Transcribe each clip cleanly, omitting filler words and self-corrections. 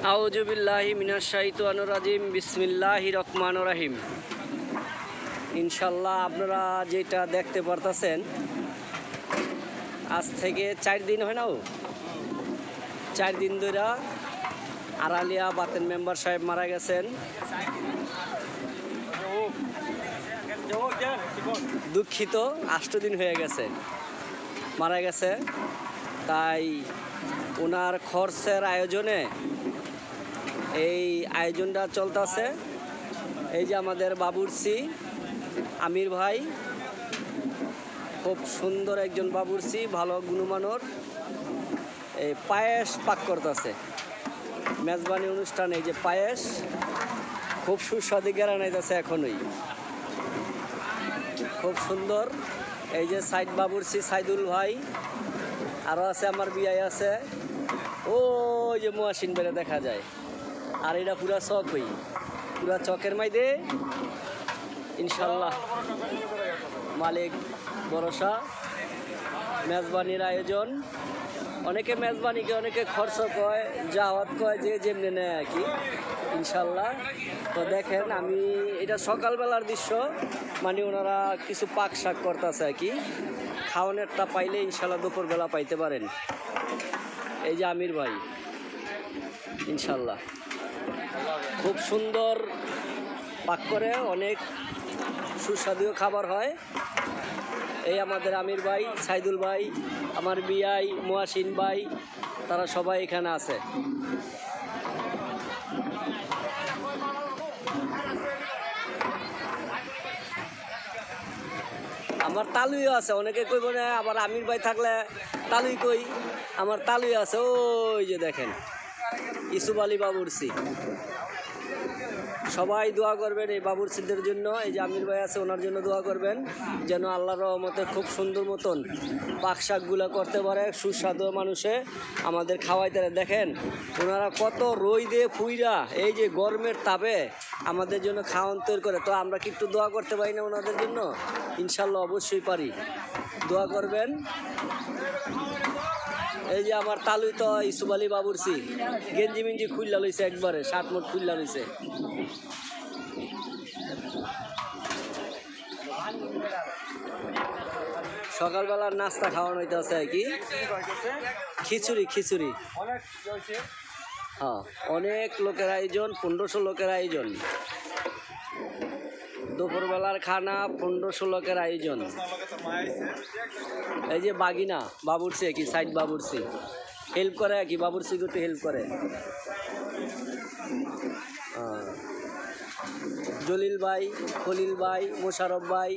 আউযু বিল্লাহি মিনাশ শাইতানির রাজিম। বিসমিল্লাহির রহমানির রহিম। ইনশাল্লাহ আপনারা যেটা দেখতে পারতেছেন, আজ থেকে 4 দিন হয় না, 4 দিন ধরে আড়ালিয়া বাতেন মেম্বার সাহেব মারা গেছেন। দুঃখিত, 8 দিন হয়ে গেছে মারা গেছে। তাই ওনার খরচের আয়োজনে এই আয়োজনটা চলতেছে। এই যে আমাদের বাবুর্চি আমির ভাই, খুব সুন্দর একজন বাবুর্চি, ভালো গুণমানর। এই পায়েস পাক করতেছে মেজবানি অনুষ্ঠানে। এই যে পায়েস খুব সুস্বাদু গেরানাইতেছে এখনই, খুব সুন্দর। এই যে সাইদ বাবুর্চি সাইদুল ভাই, আরও আছে আমার বিয়াই আছে, ওই যে মুয়াসিন বেড়ে দেখা যায়। আর এটা পুরা চক, পুরা চকের মাইদে ইনশাল্লাহ মালিক ভরসা। মেজবানির আয়োজন, অনেকে মেজবানিকে অনেকে খরচ কয়, জাওয়াত কয়, যে যেমনি নেয় আর কি ইনশাল্লাহ। তো দেখেন, আমি এটা সকালবেলার দৃশ্য, মানে ওনারা কিছু পাক শাক করতেছে আর কি। খাওয়ানোরটা পাইলে ইনশাল্লাহ দুপুরবেলা পাইতে পারেন। এই যে আমির ভাই ইনশাল্লাহ খুব সুন্দর পাক করে, অনেক সুস্বাদু খাবার হয়। এই আমাদের আমির ভাই, সাইদুল ভাই, আমার বিয়াই, মুয়াসিন ভাই, তারা সবাই এখানে আছে। আমার তালুইও আছে, অনেকে কইব না আবার আমির ভাই থাকলে তালুই কই, আমার তালুই আছে। ওই যে দেখেন ইসুফ আলী বাবুর্চি। সবাই দোয়া করবেন এই বাবুর্চিদের জন্য। এই যে আমির ভাই আছে, ওনার জন্য দোয়া করবেন যেন আল্লাহর রহমতে খুব সুন্দর মতন পাক শাকগুলো করতে পারে, সুস্বাদু মানুষে আমাদের খাওয়াইতে। দেখেন ওনারা কত রোদে ফুইরা এই যে গরমের তাপে আমাদের জন্য খাওয়ান তৈরি করে। তো আমরা কি একটু দোয়া করতে পারি না ওনাদের জন্য? ইনশাল্লাহ অবশ্যই পারি, দোয়া করবেন। এই যে আমার তালুই তো ইসুফ আলী বাবুর্চি, গেঞ্জি মেঞ্জি খুললা লইছে, একবারে শার্ট মোট খুললা লইছে। সকালবেলার নাস্তা খাওয়ানো হইতেছে আর কি, খিচুড়ি। খিচুড়ি হ্যাঁ, অনেক লোকের আয়োজন, 1500 লোকের আয়োজন। দুপুরবেলার খানা 1500 লোকের আয়োজন। এই যে বাগিনা বাবুর্চি কি, সাইড বাবুর্চি হেল্প করে আর কি, বাবুর্চি করতে হেল্প করে। জলিল ভাই, খলিল ভাই, মোশারফ ভাই,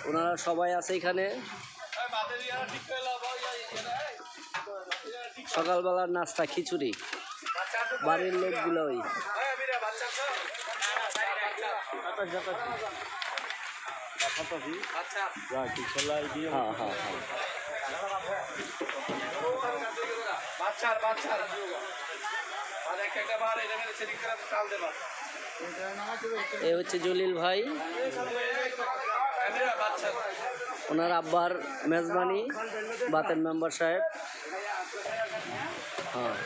ওনারা সবাই আছে এখানে। সকালবেলার নাস্তা খিচুড়ি, বাড়ির লোকগুলো ওই এ হচ্ছে জলিল ভাই, ওনার আব্বার মেজবানি বাতেন মেম্বার সাহেব। হ্যাঁ,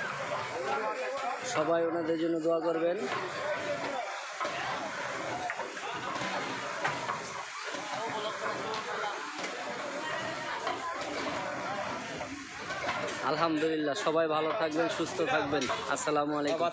সবাই ওনাদের জন্য দোয়া করবেন। আলহামদুলিল্লাহ, সবাই ভালো থাকবেন, সুস্থ থাকবেন। আসসালামু আলাইকুম।